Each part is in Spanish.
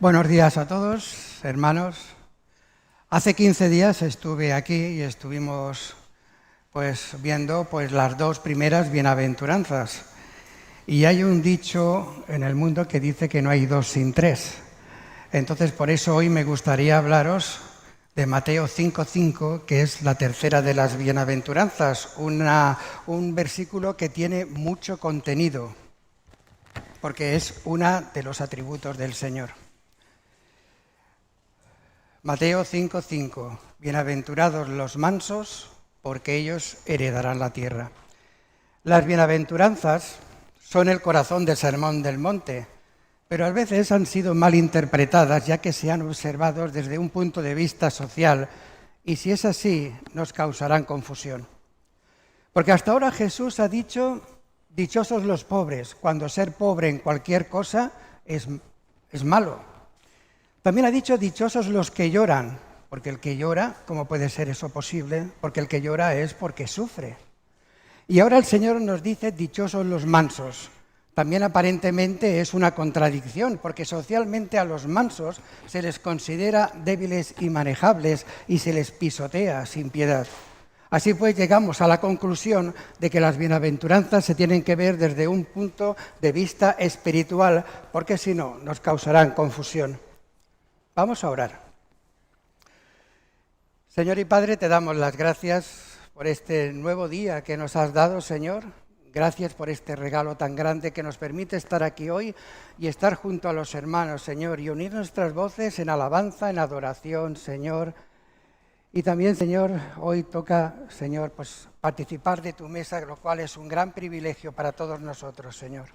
Buenos días a todos, hermanos. Hace 15 días estuve aquí y estuvimos viendo las dos primeras bienaventuranzas. Y hay un dicho en el mundo que dice que no hay dos sin tres. Entonces, por eso hoy me gustaría hablaros de Mateo 5:5, que es la tercera de las bienaventuranzas, un versículo que tiene mucho contenido, porque es uno de los atributos del Señor. Mateo 5:5, bienaventurados los mansos, porque ellos heredarán la tierra. Las bienaventuranzas son el corazón del Sermón del Monte, pero a veces han sido mal interpretadas, ya que se han observado desde un punto de vista social, y si es así, nos causarán confusión. Porque hasta ahora Jesús ha dicho, dichosos los pobres, cuando ser pobre en cualquier cosa es malo. También ha dicho, dichosos los que lloran, porque el que llora, ¿cómo puede ser eso posible? Porque el que llora es porque sufre. Y ahora el Señor nos dice, dichosos los mansos. También aparentemente es una contradicción, porque socialmente a los mansos se les considera débiles y manejables y se les pisotea sin piedad. Así pues llegamos a la conclusión de que las bienaventuranzas se tienen que ver desde un punto de vista espiritual, porque si no nos causarán confusión. Vamos a orar. Señor y Padre, te damos las gracias por este nuevo día que nos has dado, Señor. Gracias por este regalo tan grande que nos permite estar aquí hoy y estar junto a los hermanos, Señor, y unir nuestras voces en alabanza, en adoración, Señor. Y también, Señor, hoy toca, Señor, participar de tu mesa, lo cual es un gran privilegio para todos nosotros, Señor.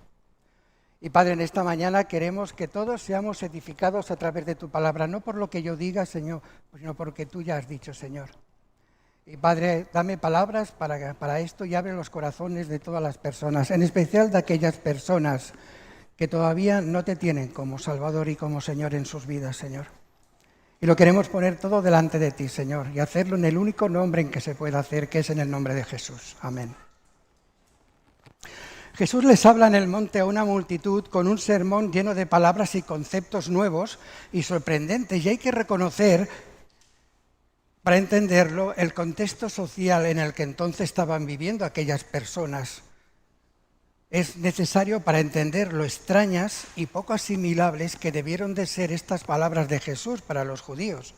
Y Padre, en esta mañana queremos que todos seamos edificados a través de tu palabra, no por lo que yo diga, Señor, sino por lo que tú ya has dicho, Señor. Y Padre, dame palabras para esto y abre los corazones de todas las personas, en especial de aquellas personas que todavía no te tienen como Salvador y como Señor en sus vidas, Señor. Y lo queremos poner todo delante de ti, Señor, y hacerlo en el único nombre en que se puede hacer, que es en el nombre de Jesús. Amén. Jesús les habla en el monte a una multitud con un sermón lleno de palabras y conceptos nuevos y sorprendentes. Y hay que reconocer, para entenderlo, el contexto social en el que entonces estaban viviendo aquellas personas. Es necesario para entender lo extrañas y poco asimilables que debieron de ser estas palabras de Jesús para los judíos.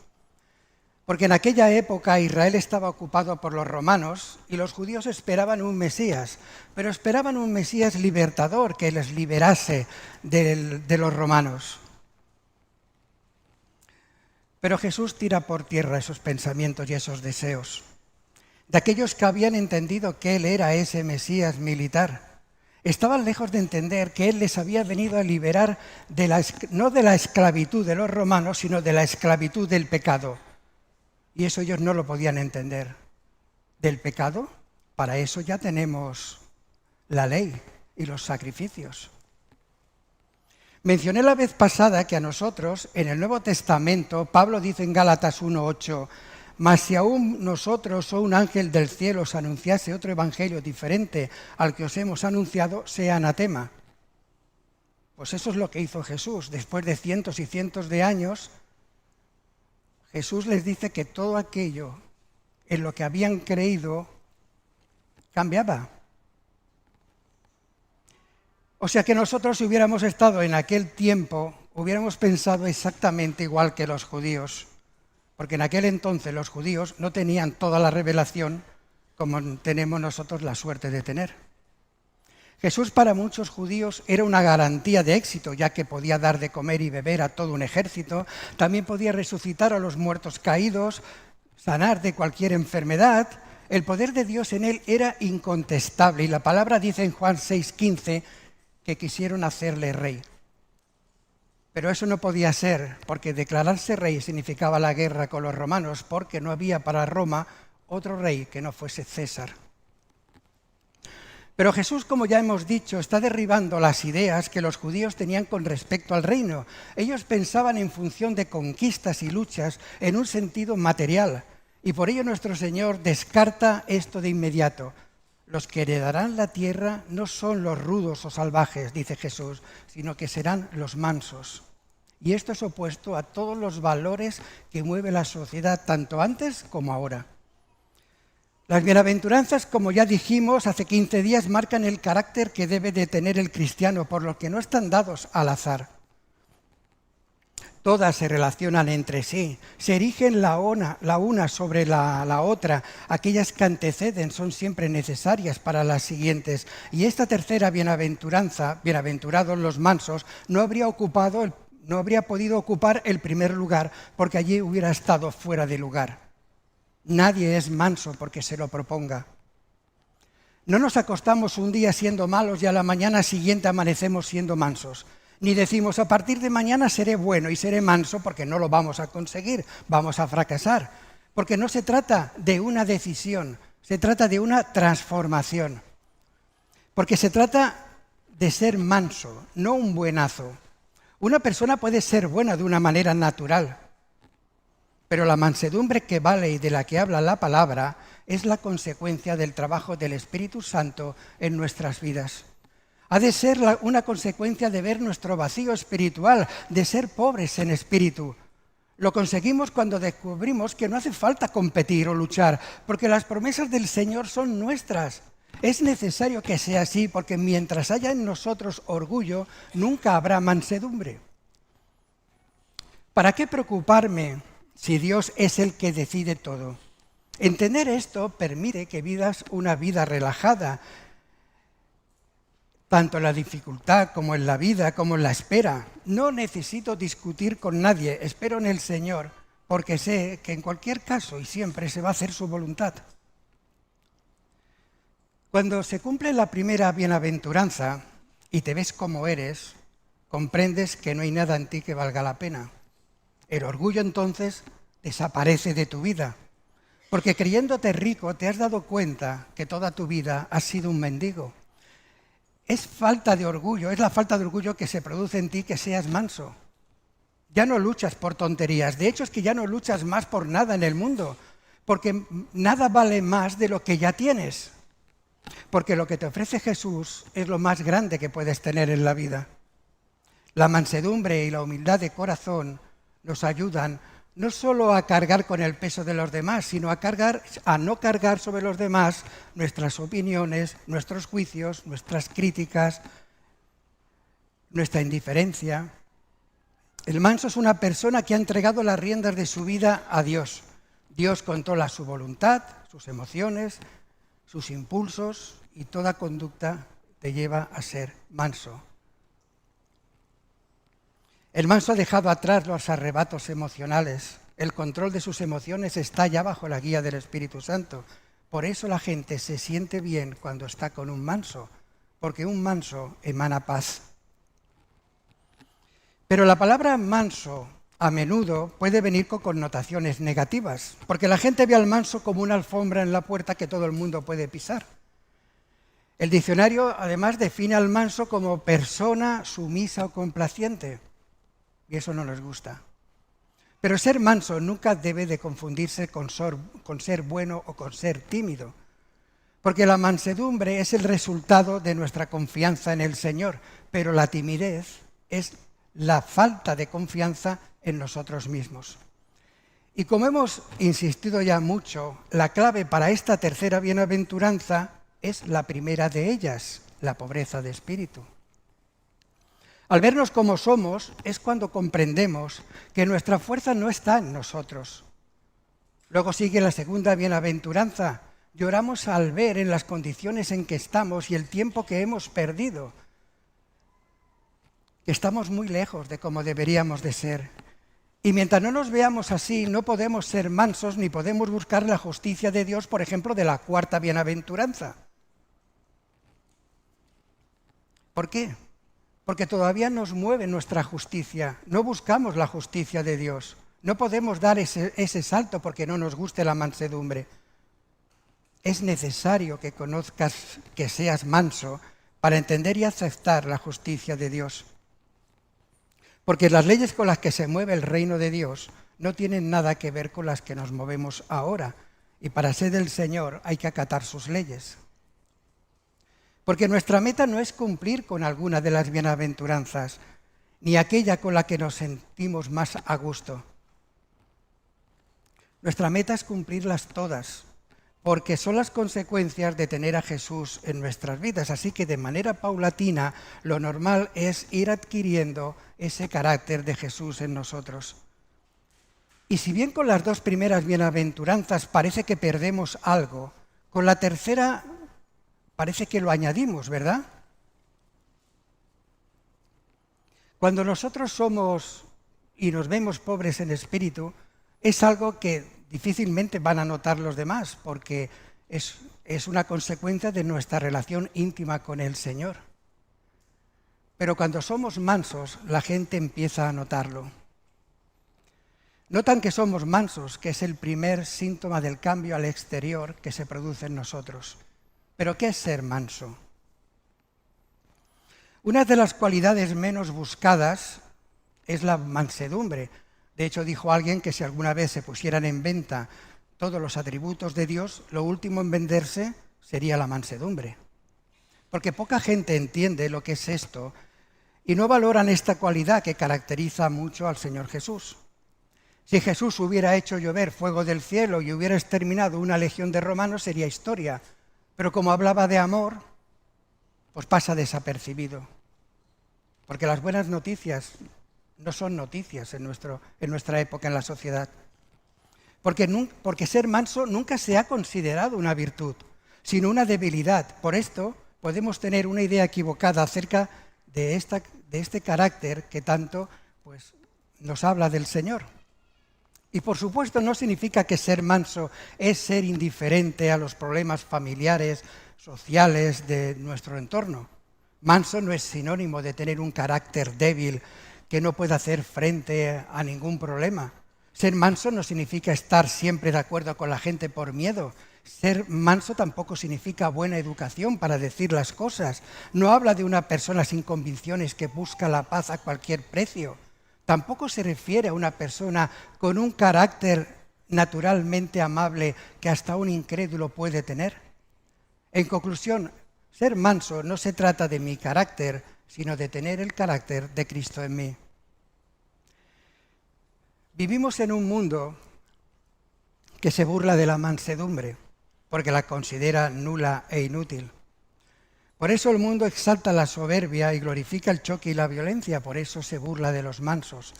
Porque en aquella época Israel estaba ocupado por los romanos y los judíos esperaban un Mesías, pero esperaban un Mesías libertador que les liberase de los romanos. Pero Jesús tira por tierra esos pensamientos y esos deseos de aquellos que habían entendido que Él era ese Mesías militar. Estaban lejos de entender que Él les había venido a liberar no de la esclavitud de los romanos, sino de la esclavitud del pecado. Y eso ellos no lo podían entender. ¿Del pecado? Para eso ya tenemos la ley y los sacrificios. Mencioné la vez pasada que a nosotros, en el Nuevo Testamento, Pablo dice en Gálatas 1:8, mas si aún nosotros o un ángel del cielo os anunciase otro evangelio diferente al que os hemos anunciado, sea anatema. Pues eso es lo que hizo Jesús. Después de cientos y cientos de años, Jesús les dice que todo aquello en lo que habían creído cambiaba. O sea que nosotros, si hubiéramos estado en aquel tiempo, hubiéramos pensado exactamente igual que los judíos. Porque en aquel entonces los judíos no tenían toda la revelación como tenemos nosotros la suerte de tener. Jesús para muchos judíos era una garantía de éxito, ya que podía dar de comer y beber a todo un ejército, también podía resucitar a los muertos caídos, sanar de cualquier enfermedad. El poder de Dios en él era incontestable y la palabra dice en Juan 6:15 que quisieron hacerle rey. Pero eso no podía ser, porque declararse rey significaba la guerra con los romanos, porque no había para Roma otro rey que no fuese César. Pero Jesús, como ya hemos dicho, está derribando las ideas que los judíos tenían con respecto al reino. Ellos pensaban en función de conquistas y luchas en un sentido material. Y por ello nuestro Señor descarta esto de inmediato. Los que heredarán la tierra no son los rudos o salvajes, dice Jesús, sino que serán los mansos. Y esto es opuesto a todos los valores que mueve la sociedad, tanto antes como ahora. Las bienaventuranzas, como ya dijimos hace 15 días, marcan el carácter que debe de tener el cristiano, por lo que no están dados al azar. Todas se relacionan entre sí, se erigen la una sobre la otra. Aquellas que anteceden son siempre necesarias para las siguientes. Y esta tercera bienaventuranza, bienaventurados los mansos, no habría podido ocupar el primer lugar, porque allí hubiera estado fuera de lugar. Nadie es manso porque se lo proponga. No nos acostamos un día siendo malos y a la mañana siguiente amanecemos siendo mansos. Ni decimos, a partir de mañana seré bueno y seré manso, porque no lo vamos a conseguir, vamos a fracasar. Porque no se trata de una decisión, se trata de una transformación. Porque se trata de ser manso, no un buenazo. Una persona puede ser buena de una manera natural, pero la mansedumbre que vale y de la que habla la palabra es la consecuencia del trabajo del Espíritu Santo en nuestras vidas. Ha de ser una consecuencia de ver nuestro vacío espiritual, de ser pobres en espíritu. Lo conseguimos cuando descubrimos que no hace falta competir o luchar, porque las promesas del Señor son nuestras. Es necesario que sea así, porque mientras haya en nosotros orgullo, nunca habrá mansedumbre. ¿Para qué preocuparme si Dios es el que decide todo? Entender esto permite que vivas una vida relajada, tanto en la dificultad como en la vida, como en la espera. No necesito discutir con nadie, espero en el Señor, porque sé que en cualquier caso y siempre se va a hacer su voluntad. Cuando se cumple la primera bienaventuranza y te ves como eres, comprendes que no hay nada en ti que valga la pena. El orgullo entonces desaparece de tu vida, porque creyéndote rico te has dado cuenta que toda tu vida has sido un mendigo. Es falta de orgullo, es la falta de orgullo que se produce en ti que seas manso. Ya no luchas por tonterías, de hecho es que ya no luchas más por nada en el mundo, porque nada vale más de lo que ya tienes. Porque lo que te ofrece Jesús es lo más grande que puedes tener en la vida. La mansedumbre y la humildad de corazón nos ayudan no solo a cargar con el peso de los demás, sino a no cargar sobre los demás nuestras opiniones, nuestros juicios, nuestras críticas, nuestra indiferencia. El manso es una persona que ha entregado las riendas de su vida a Dios. Dios controla su voluntad, sus emociones, sus impulsos, y toda conducta te lleva a ser manso. El manso ha dejado atrás los arrebatos emocionales. El control de sus emociones está ya bajo la guía del Espíritu Santo. Por eso la gente se siente bien cuando está con un manso, porque un manso emana paz. Pero la palabra manso a menudo puede venir con connotaciones negativas, porque la gente ve al manso como una alfombra en la puerta que todo el mundo puede pisar. El diccionario además define al manso como persona sumisa o complaciente. Y eso no nos gusta. Pero ser manso nunca debe de confundirse con ser bueno o con ser tímido, porque la mansedumbre es el resultado de nuestra confianza en el Señor, pero la timidez es la falta de confianza en nosotros mismos. Y como hemos insistido ya mucho, la clave para esta tercera bienaventuranza es la primera de ellas, la pobreza de espíritu. Al vernos como somos es cuando comprendemos que nuestra fuerza no está en nosotros. Luego sigue la segunda bienaventuranza. Lloramos al ver en las condiciones en que estamos y el tiempo que hemos perdido. Estamos muy lejos de como deberíamos de ser. Y mientras no nos veamos así, no podemos ser mansos ni podemos buscar la justicia de Dios, por ejemplo, de la cuarta bienaventuranza. ¿Por qué? Porque todavía nos mueve nuestra justicia, no buscamos la justicia de Dios. No podemos dar ese salto porque no nos guste la mansedumbre. Es necesario que conozcas que seas manso para entender y aceptar la justicia de Dios. Porque las leyes con las que se mueve el reino de Dios no tienen nada que ver con las que nos movemos ahora. Y para ser del Señor hay que acatar sus leyes. Porque nuestra meta no es cumplir con alguna de las bienaventuranzas, ni aquella con la que nos sentimos más a gusto. Nuestra meta es cumplirlas todas, porque son las consecuencias de tener a Jesús en nuestras vidas. Así que de manera paulatina, lo normal es ir adquiriendo ese carácter de Jesús en nosotros. Y si bien con las dos primeras bienaventuranzas parece que perdemos algo, con la tercera parece que lo añadimos, ¿verdad? Cuando nosotros somos y nos vemos pobres en espíritu, es algo que difícilmente van a notar los demás, porque es una consecuencia de nuestra relación íntima con el Señor. Pero cuando somos mansos, la gente empieza a notarlo. Notan que somos mansos, que es el primer síntoma del cambio al exterior que se produce en nosotros. ¿Pero qué es ser manso? Una de las cualidades menos buscadas es la mansedumbre. De hecho, dijo alguien que si alguna vez se pusieran en venta todos los atributos de Dios, lo último en venderse sería la mansedumbre. Porque poca gente entiende lo que es esto y no valoran esta cualidad que caracteriza mucho al Señor Jesús. Si Jesús hubiera hecho llover fuego del cielo y hubiera exterminado una legión de romanos, sería historia. Pero como hablaba de amor, pues pasa desapercibido. Porque las buenas noticias no son noticias en nuestra época, en la sociedad. Porque ser manso nunca se ha considerado una virtud, sino una debilidad. Por esto podemos tener una idea equivocada acerca de este carácter que tanto nos habla del Señor. Y por supuesto no significa que ser manso es ser indiferente a los problemas familiares, sociales de nuestro entorno. Manso no es sinónimo de tener un carácter débil que no pueda hacer frente a ningún problema. Ser manso no significa estar siempre de acuerdo con la gente por miedo. Ser manso tampoco significa buena educación para decir las cosas. No habla de una persona sin convicciones que busca la paz a cualquier precio. Tampoco se refiere a una persona con un carácter naturalmente amable que hasta un incrédulo puede tener. En conclusión, ser manso no se trata de mi carácter, sino de tener el carácter de Cristo en mí. Vivimos en un mundo que se burla de la mansedumbre, porque la considera nula e inútil. Por eso el mundo exalta la soberbia y glorifica el choque y la violencia, por eso se burla de los mansos.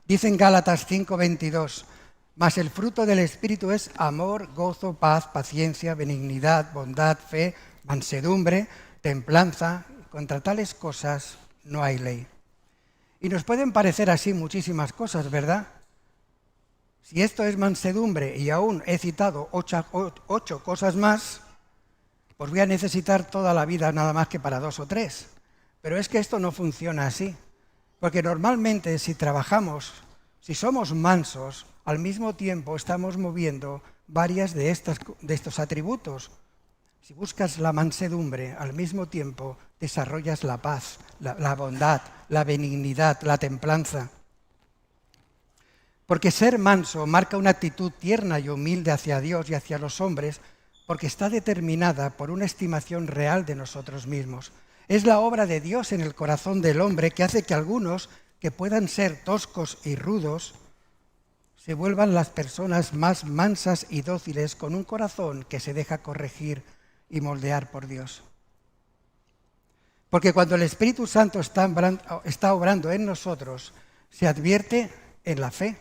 Dice en Gálatas 5:22, mas el fruto del Espíritu es amor, gozo, paz, paciencia, benignidad, bondad, fe, mansedumbre, templanza. Contra tales cosas no hay ley. Y nos pueden parecer así muchísimas cosas, ¿verdad? Si esto es mansedumbre y aún he citado 8 cosas más, pues voy a necesitar toda la vida nada más que para 2 o 3. Pero es que esto no funciona así. Porque normalmente si trabajamos, si somos mansos, al mismo tiempo estamos moviendo varias de estos atributos. Si buscas la mansedumbre, al mismo tiempo desarrollas la paz, la bondad, la benignidad, la templanza. Porque ser manso marca una actitud tierna y humilde hacia Dios y hacia los hombres, porque está determinada por una estimación real de nosotros mismos. Es la obra de Dios en el corazón del hombre que hace que algunos, que puedan ser toscos y rudos, se vuelvan las personas más mansas y dóciles con un corazón que se deja corregir y moldear por Dios. Porque cuando el Espíritu Santo está obrando en nosotros, se advierte en la fe.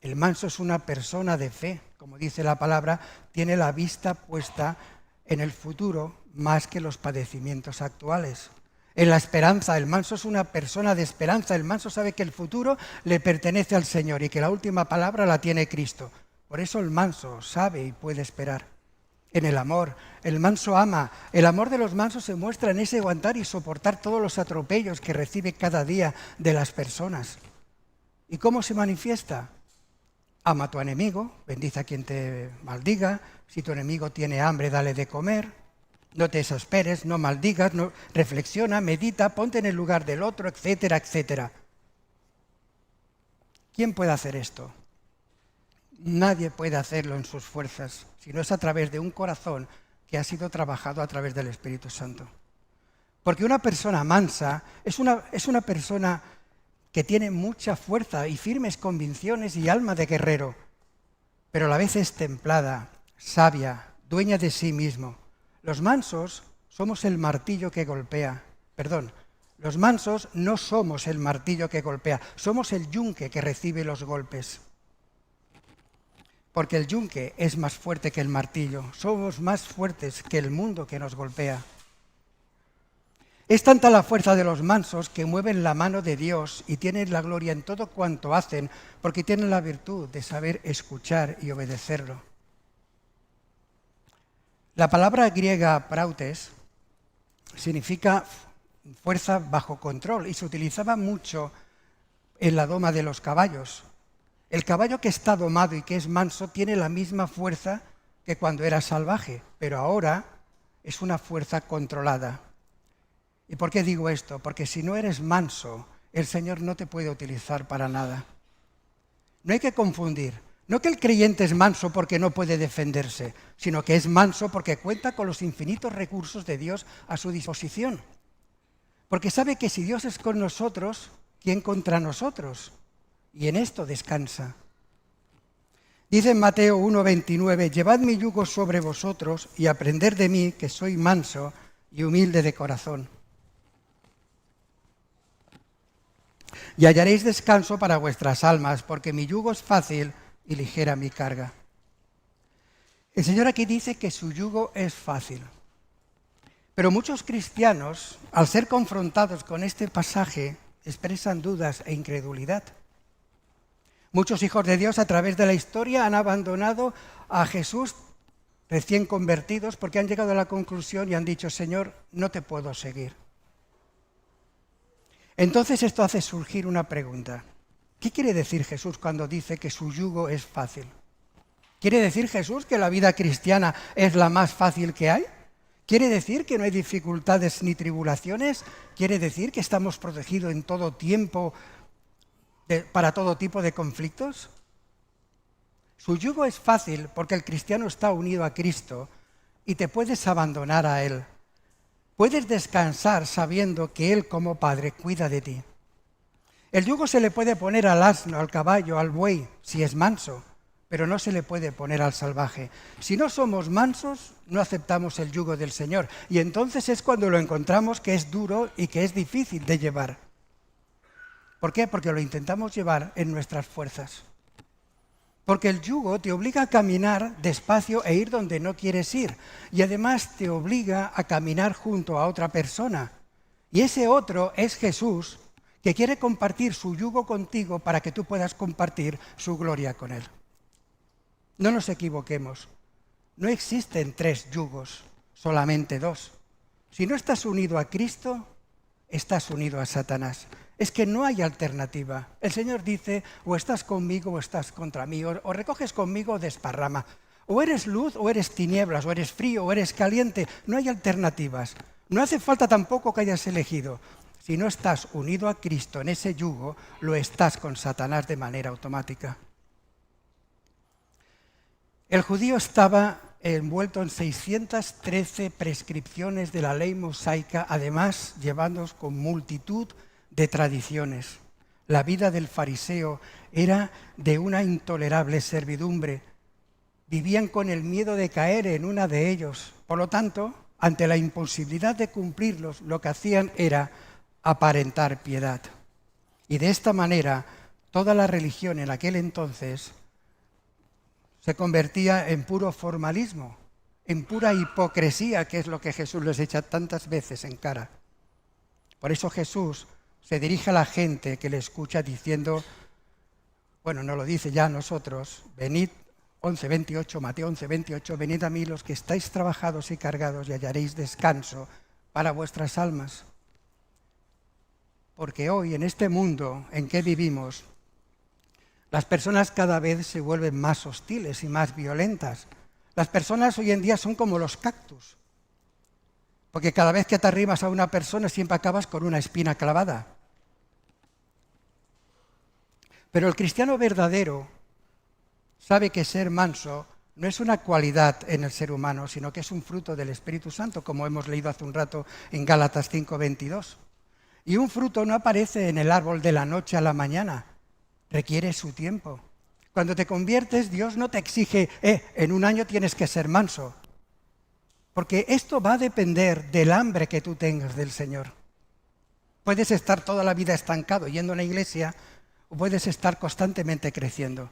El manso es una persona de fe, como dice la palabra, tiene la vista puesta en el futuro más que los padecimientos actuales. En la esperanza, el manso es una persona de esperanza. El manso sabe que el futuro le pertenece al Señor y que la última palabra la tiene Cristo. Por eso el manso sabe y puede esperar. En el amor, el manso ama. El amor de los mansos se muestra en ese aguantar y soportar todos los atropellos que recibe cada día de las personas. ¿Y cómo se manifiesta? Ama a tu enemigo, bendice a quien te maldiga. Si tu enemigo tiene hambre, dale de comer. No te exasperes, no maldigas, reflexiona, medita, ponte en el lugar del otro, etcétera, etcétera. ¿Quién puede hacer esto? Nadie puede hacerlo en sus fuerzas, sino es a través de un corazón que ha sido trabajado a través del Espíritu Santo. Porque una persona mansa es una persona que tiene mucha fuerza y firmes convicciones y alma de guerrero, pero a la vez es templada, sabia, dueña de sí mismo. Los mansos somos el martillo que golpea. Los mansos no somos el martillo que golpea, somos el yunque que recibe los golpes. Porque el yunque es más fuerte que el martillo, somos más fuertes que el mundo que nos golpea. Es tanta la fuerza de los mansos que mueven la mano de Dios y tienen la gloria en todo cuanto hacen, porque tienen la virtud de saber escuchar y obedecerlo. La palabra griega prautes significa fuerza bajo control y se utilizaba mucho en la doma de los caballos. El caballo que está domado y que es manso tiene la misma fuerza que cuando era salvaje, pero ahora es una fuerza controlada. ¿Y por qué digo esto? Porque si no eres manso, el Señor no te puede utilizar para nada. No hay que confundir. No que el creyente es manso porque no puede defenderse, sino que es manso porque cuenta con los infinitos recursos de Dios a su disposición. Porque sabe que si Dios es con nosotros, ¿quién contra nosotros? Y en esto descansa. Dice en Mateo 1:29, llevad mi yugo sobre vosotros y aprended de mí, que soy manso y humilde de corazón. Y hallaréis descanso para vuestras almas, porque mi yugo es fácil y ligera mi carga. El Señor aquí dice que su yugo es fácil. Pero muchos cristianos, al ser confrontados con este pasaje, expresan dudas e incredulidad. Muchos hijos de Dios a través de la historia han abandonado a Jesús recién convertidos porque han llegado a la conclusión y han dicho, Señor, no te puedo seguir. Entonces esto hace surgir una pregunta. ¿Qué quiere decir Jesús cuando dice que su yugo es fácil? ¿Quiere decir Jesús que la vida cristiana es la más fácil que hay? ¿Quiere decir que no hay dificultades ni tribulaciones? ¿Quiere decir que estamos protegidos en todo tiempo para todo tipo de conflictos? Su yugo es fácil porque el cristiano está unido a Cristo y te puedes abandonar a Él. Puedes descansar sabiendo que Él como Padre cuida de ti. El yugo se le puede poner al asno, al caballo, al buey, si es manso, pero no se le puede poner al salvaje. Si no somos mansos, no aceptamos el yugo del Señor. Y entonces es cuando lo encontramos que es duro y que es difícil de llevar. ¿Por qué? Porque lo intentamos llevar en nuestras fuerzas. Porque el yugo te obliga a caminar despacio e ir donde no quieres ir. Y además te obliga a caminar junto a otra persona. Y ese otro es Jesús, que quiere compartir su yugo contigo para que tú puedas compartir su gloria con Él. No nos equivoquemos. No existen 3 yugos, solamente 2. Si no estás unido a Cristo, estás unido a Satanás. Es que no hay alternativa. El Señor dice, o estás conmigo o estás contra mí, o recoges conmigo o desparrama. O eres luz o eres tinieblas, o eres frío o eres caliente. No hay alternativas. No hace falta tampoco que hayas elegido. Si no estás unido a Cristo en ese yugo, lo estás con Satanás de manera automática. El judío estaba envuelto en 613 prescripciones de la ley mosaica, además llevados con multitud de tradiciones. La vida del fariseo era de una intolerable servidumbre. Vivían con el miedo de caer en una de ellos. Por lo tanto, ante la imposibilidad de cumplirlos, lo que hacían era aparentar piedad. Y de esta manera, toda la religión en aquel entonces se convertía en puro formalismo, en pura hipocresía, que es lo que Jesús les echa tantas veces en cara. Por eso Jesús se dirige a la gente que le escucha diciendo, bueno, no lo dice ya a nosotros, venid, 11:28, Mateo 11:28, venid a mí los que estáis trabajados y cargados y hallaréis descanso para vuestras almas. Porque hoy, en este mundo en que vivimos, las personas cada vez se vuelven más hostiles y más violentas. Las personas hoy en día son como los cactus. Porque cada vez que te arrimas a una persona siempre acabas con una espina clavada. Pero el cristiano verdadero sabe que ser manso no es una cualidad en el ser humano, sino que es un fruto del Espíritu Santo, como hemos leído hace un rato en Gálatas 5:22. Y un fruto no aparece en el árbol de la noche a la mañana, requiere su tiempo. Cuando te conviertes, Dios no te exige, en un año tienes que ser manso, porque esto va a depender del hambre que tú tengas del Señor. Puedes estar toda la vida estancado yendo a la iglesia o puedes estar constantemente creciendo.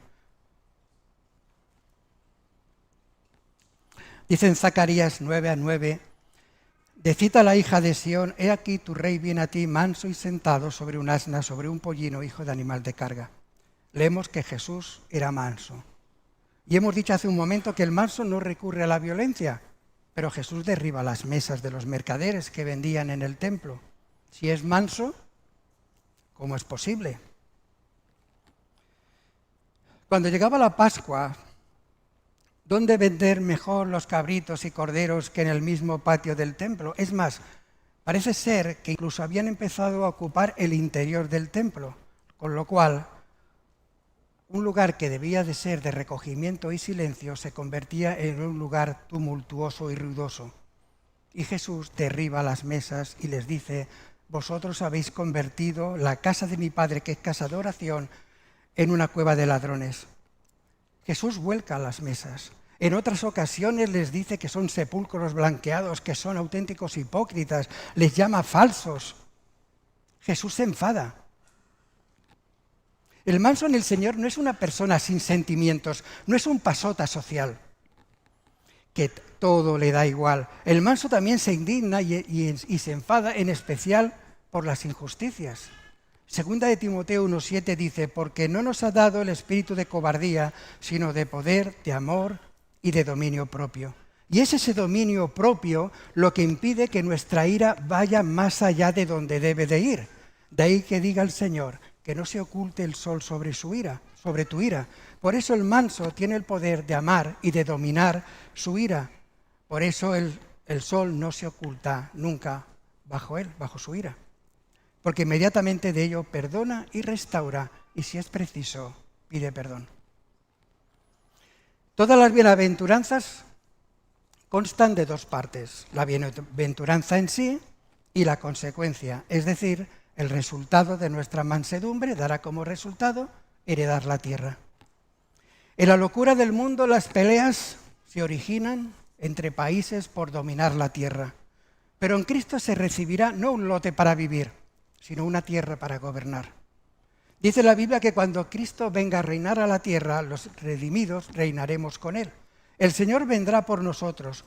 Dice en Zacarías 9:9, decid a la hija de Sión, he aquí tu rey viene a ti manso y sentado sobre un asna, sobre un pollino, hijo de animal de carga. Leemos que Jesús era manso. Y hemos dicho hace un momento que el manso no recurre a la violencia, pero Jesús derriba las mesas de los mercaderes que vendían en el templo. Si es manso, ¿cómo es posible? Cuando llegaba la Pascua, ¿dónde vender mejor los cabritos y corderos que en el mismo patio del templo? Es más, parece ser que incluso habían empezado a ocupar el interior del templo, con lo cual un lugar que debía de ser de recogimiento y silencio se convertía en un lugar tumultuoso y ruidoso. Y Jesús derriba las mesas y les dice, vosotros habéis convertido la casa de mi Padre, que es casa de oración, en una cueva de ladrones. Jesús vuelca las mesas. En otras ocasiones les dice que son sepulcros blanqueados, que son auténticos hipócritas, les llama falsos. Jesús se enfada. El manso en el Señor no es una persona sin sentimientos, no es un pasota social, que todo le da igual. El manso también se indigna y se enfada, en especial por las injusticias. Segunda de Timoteo 1:7 dice, porque no nos ha dado el espíritu de cobardía, sino de poder, de amor y de dominio propio. Y es ese dominio propio lo que impide que nuestra ira vaya más allá de donde debe de ir. De ahí que diga el Señor, que no se oculte el sol sobre su ira, sobre tu ira. Por eso el manso tiene el poder de amar y de dominar su ira. Por eso el sol no se oculta nunca bajo él, bajo su ira. Porque inmediatamente de ello perdona y restaura, y si es preciso, pide perdón. Todas las bienaventuranzas constan de dos partes, la bienaventuranza en sí y la consecuencia, es decir, el resultado de nuestra mansedumbre dará como resultado heredar la tierra. En la locura del mundo las peleas se originan entre países por dominar la tierra, pero en Cristo se recibirá no un lote para vivir, sino una tierra para gobernar. Dice la Biblia que cuando Cristo venga a reinar a la tierra, los redimidos reinaremos con Él. El Señor vendrá por nosotros,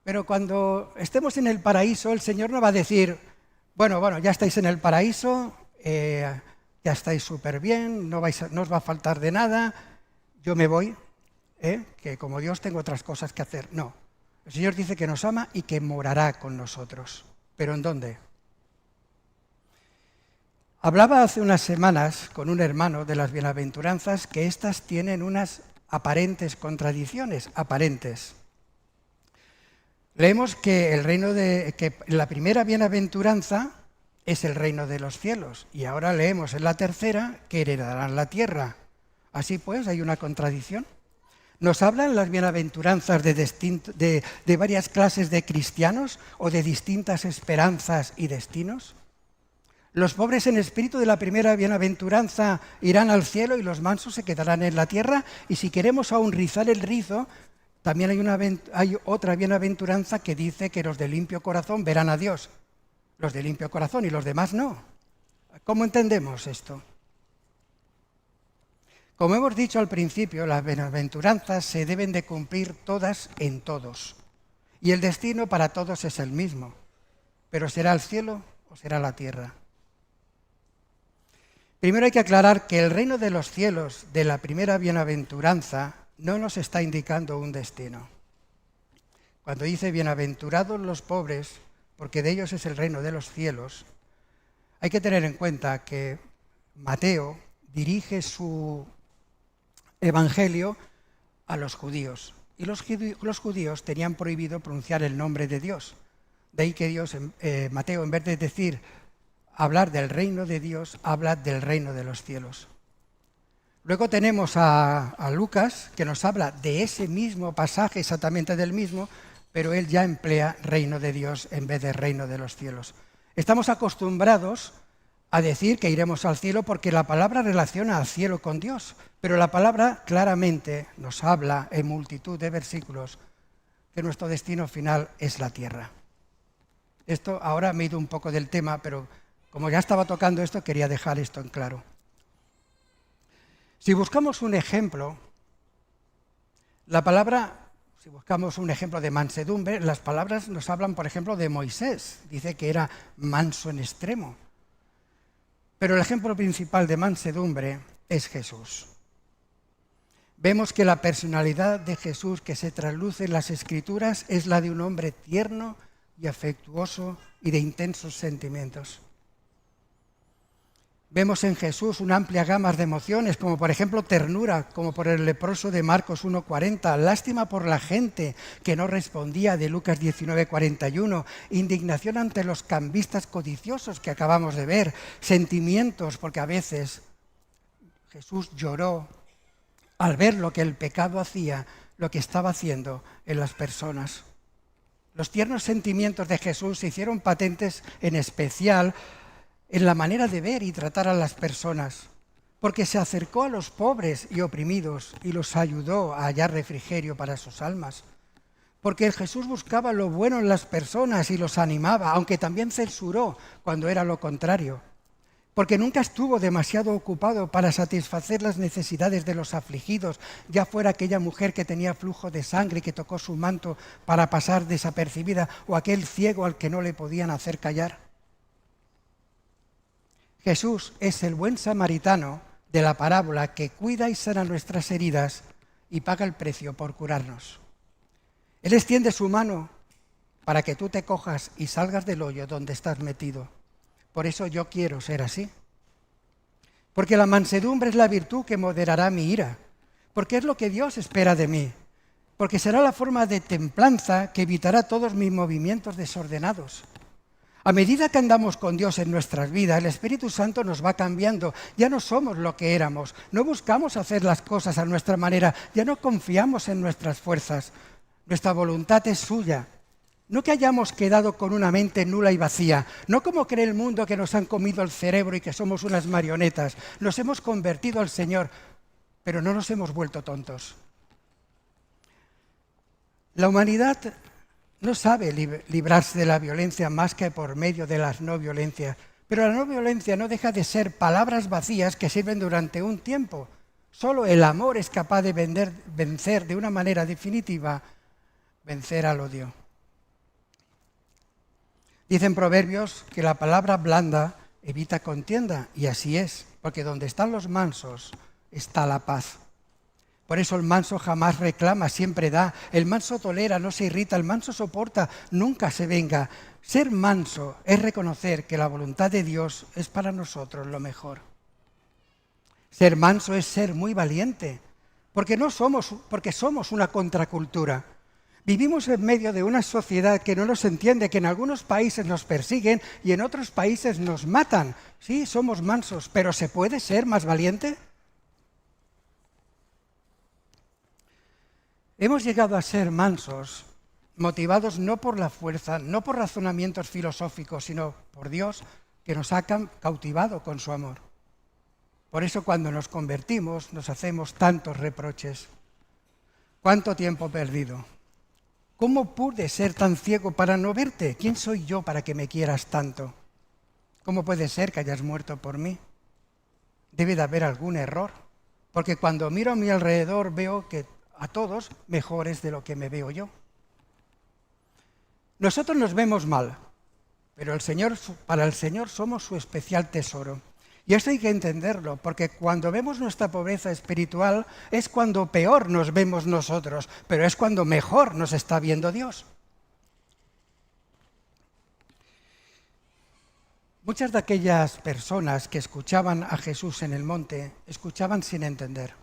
pero cuando estemos en el paraíso, el Señor no va a decir, bueno, ya estáis en el paraíso, ya estáis súper bien, no os va a faltar de nada, yo me voy, que como Dios tengo otras cosas que hacer. No, el Señor dice que nos ama y que morará con nosotros. ¿Pero en dónde? Hablaba hace unas semanas con un hermano de las bienaventuranzas que éstas tienen unas aparentes contradicciones, aparentes. Leemos que que la primera bienaventuranza es el reino de los cielos y ahora leemos en la tercera que heredarán la tierra. Así pues, hay una contradicción. ¿Nos hablan las bienaventuranzas de varias clases de cristianos o de distintas esperanzas y destinos? Los pobres en espíritu de la primera bienaventuranza irán al cielo y los mansos se quedarán en la tierra. Y si queremos aún rizar el rizo, también hay otra bienaventuranza que dice que los de limpio corazón verán a Dios. Los de limpio corazón y los demás no. ¿Cómo entendemos esto? Como hemos dicho al principio, las bienaventuranzas se deben de cumplir todas en todos. Y el destino para todos es el mismo. Pero ¿será el cielo o será la tierra? Primero hay que aclarar que el reino de los cielos de la primera bienaventuranza no nos está indicando un destino. Cuando dice bienaventurados los pobres, porque de ellos es el reino de los cielos, hay que tener en cuenta que Mateo dirige su evangelio a los judíos. Y los judíos tenían prohibido pronunciar el nombre de Dios. De ahí que Mateo, en vez de decir hablar del reino de Dios, habla del reino de los cielos. Luego tenemos a Lucas, que nos habla de ese mismo pasaje, exactamente del mismo, pero él ya emplea reino de Dios en vez de reino de los cielos. Estamos acostumbrados a decir que iremos al cielo porque la palabra relaciona al cielo con Dios, pero la palabra claramente nos habla en multitud de versículos que nuestro destino final es la tierra. Esto ahora me he ido un poco del tema, pero como ya estaba tocando esto, quería dejar esto en claro. Si buscamos un ejemplo, si buscamos un ejemplo de mansedumbre, las palabras nos hablan, por ejemplo, de Moisés. Dice que era manso en extremo. Pero el ejemplo principal de mansedumbre es Jesús. Vemos que la personalidad de Jesús que se trasluce en las Escrituras es la de un hombre tierno y afectuoso y de intensos sentimientos. Vemos en Jesús una amplia gama de emociones, como por ejemplo ternura, como por el leproso de Marcos 1:40, lástima por la gente que no respondía de Lucas 19:41, indignación ante los cambistas codiciosos que acabamos de ver, sentimientos, porque a veces Jesús lloró al ver lo que el pecado hacía, lo que estaba haciendo en las personas. Los tiernos sentimientos de Jesús se hicieron patentes en especial en la manera de ver y tratar a las personas, porque se acercó a los pobres y oprimidos y los ayudó a hallar refrigerio para sus almas, porque Jesús buscaba lo bueno en las personas y los animaba, aunque también censuró cuando era lo contrario, porque nunca estuvo demasiado ocupado para satisfacer las necesidades de los afligidos, ya fuera aquella mujer que tenía flujo de sangre y que tocó su manto para pasar desapercibida, o aquel ciego al que no le podían hacer callar. Jesús es el buen samaritano de la parábola que cuida y sana nuestras heridas y paga el precio por curarnos. Él extiende su mano para que tú te cojas y salgas del hoyo donde estás metido. Por eso yo quiero ser así. Porque la mansedumbre es la virtud que moderará mi ira. Porque es lo que Dios espera de mí. Porque será la forma de templanza que evitará todos mis movimientos desordenados. A medida que andamos con Dios en nuestras vidas, el Espíritu Santo nos va cambiando. Ya no somos lo que éramos. No buscamos hacer las cosas a nuestra manera. Ya no confiamos en nuestras fuerzas. Nuestra voluntad es suya. No que hayamos quedado con una mente nula y vacía. No como cree el mundo que nos han comido el cerebro y que somos unas marionetas. Nos hemos convertido al Señor, pero no nos hemos vuelto tontos. La humanidad no sabe librarse de la violencia más que por medio de las no violencias. Pero la no violencia no deja de ser palabras vacías que sirven durante un tiempo. Solo el amor es capaz de vencer de una manera definitiva, vencer al odio. Dicen Proverbios que la palabra blanda evita contienda, y así es, porque donde están los mansos está la paz. Por eso el manso jamás reclama, siempre da. El manso tolera, no se irrita. El manso soporta, nunca se venga. Ser manso es reconocer que la voluntad de Dios es para nosotros lo mejor. Ser manso es ser muy valiente, porque somos una contracultura. Vivimos en medio de una sociedad que no nos entiende, que en algunos países nos persiguen y en otros países nos matan. Sí, somos mansos, pero ¿se puede ser más valiente? Hemos llegado a ser mansos, motivados no por la fuerza, no por razonamientos filosóficos, sino por Dios, que nos ha cautivado con su amor. Por eso cuando nos convertimos nos hacemos tantos reproches. ¿Cuánto tiempo perdido? ¿Cómo pude ser tan ciego para no verte? ¿Quién soy yo para que me quieras tanto? ¿Cómo puede ser que hayas muerto por mí? Debe de haber algún error, porque cuando miro a mi alrededor veo que a todos mejores de lo que me veo yo. Nosotros nos vemos mal, pero para el Señor somos su especial tesoro. Y esto hay que entenderlo, porque cuando vemos nuestra pobreza espiritual es cuando peor nos vemos nosotros, pero es cuando mejor nos está viendo Dios. Muchas de aquellas personas que escuchaban a Jesús en el monte, escuchaban sin entender.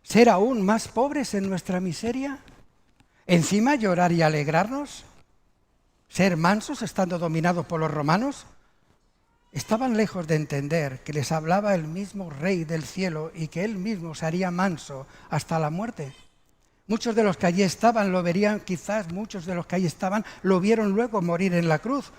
¿Ser aún más pobres en nuestra miseria? ¿Encima llorar y alegrarnos? ¿Ser mansos estando dominados por los romanos? Estaban lejos de entender que les hablaba el mismo Rey del cielo y que Él mismo se haría manso hasta la muerte. Muchos de los que allí estaban lo verían, quizás muchos de los que allí estaban lo vieron luego morir en la cruz.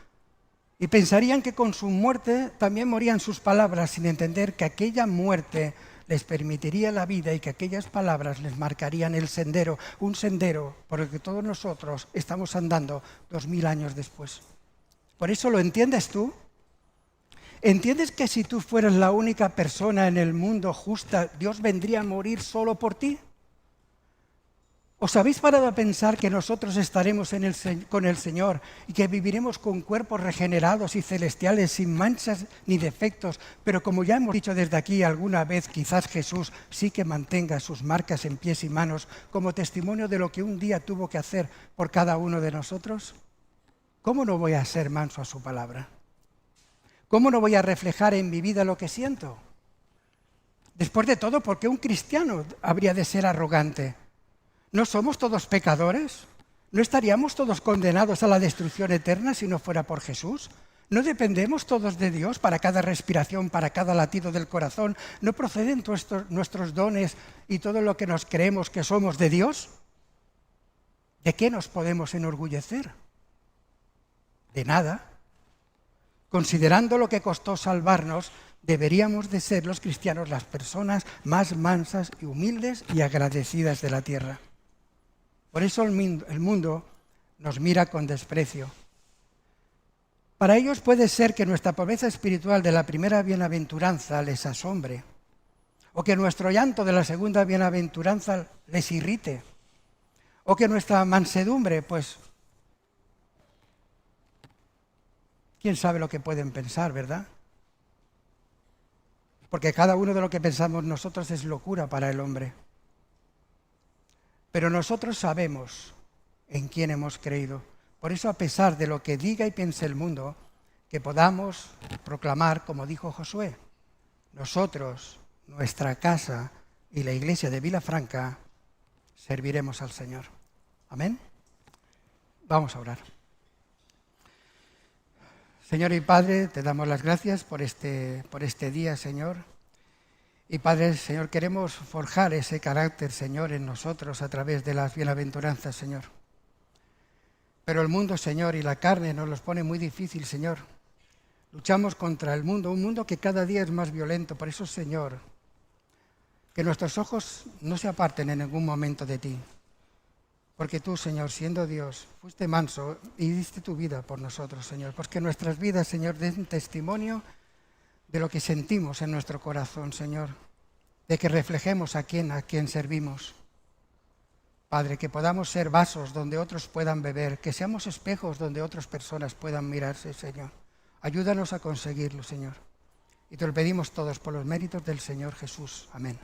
Y pensarían que con su muerte también morían sus palabras, sin entender que aquella muerte les permitiría la vida y que aquellas palabras les marcarían el sendero, un sendero por el que todos nosotros estamos andando 2000 años después. Por eso, ¿lo entiendes tú? ¿Entiendes que si tú fueras la única persona en el mundo justa, Dios vendría a morir solo por ti? ¿Os habéis parado a pensar que nosotros estaremos con el Señor y que viviremos con cuerpos regenerados y celestiales sin manchas ni defectos? Pero como ya hemos dicho desde aquí alguna vez, quizás Jesús sí que mantenga sus marcas en pies y manos como testimonio de lo que un día tuvo que hacer por cada uno de nosotros. ¿Cómo no voy a ser manso a su palabra? ¿Cómo no voy a reflejar en mi vida lo que siento? Después de todo, ¿por qué un cristiano habría de ser arrogante? ¿No somos todos pecadores? ¿No estaríamos todos condenados a la destrucción eterna si no fuera por Jesús? ¿No dependemos todos de Dios para cada respiración, para cada latido del corazón? ¿No proceden nuestros dones y todo lo que nos creemos que somos de Dios? ¿De qué nos podemos enorgullecer? De nada. Considerando lo que costó salvarnos, deberíamos de ser los cristianos las personas más mansas y humildes y agradecidas de la tierra. Por eso el mundo nos mira con desprecio. Para ellos puede ser que nuestra pobreza espiritual de la primera bienaventuranza les asombre, o que nuestro llanto de la segunda bienaventuranza les irrite, o que nuestra mansedumbre, pues, quién sabe lo que pueden pensar, ¿verdad? Porque cada uno de lo que pensamos nosotros es locura para el hombre. Pero nosotros sabemos en quién hemos creído. Por eso, a pesar de lo que diga y piense el mundo, que podamos proclamar, como dijo Josué, nosotros, nuestra casa y la iglesia de Vilafranca, serviremos al Señor. Amén. Vamos a orar. Señor y Padre, te damos las gracias por este día, Señor. Y Padre, Señor, queremos forjar ese carácter, Señor, en nosotros a través de las bienaventuranzas, Señor. Pero el mundo, Señor, y la carne nos los pone muy difícil, Señor. Luchamos contra el mundo, un mundo que cada día es más violento. Por eso, Señor, que nuestros ojos no se aparten en ningún momento de ti. Porque tú, Señor, siendo Dios, fuiste manso y diste tu vida por nosotros, Señor. Porque nuestras vidas, Señor, den testimonio de lo que sentimos en nuestro corazón, Señor, de que reflejemos a quien servimos. Padre, que podamos ser vasos donde otros puedan beber, que seamos espejos donde otras personas puedan mirarse, Señor. Ayúdanos a conseguirlo, Señor. Y te lo pedimos todos por los méritos del Señor Jesús. Amén.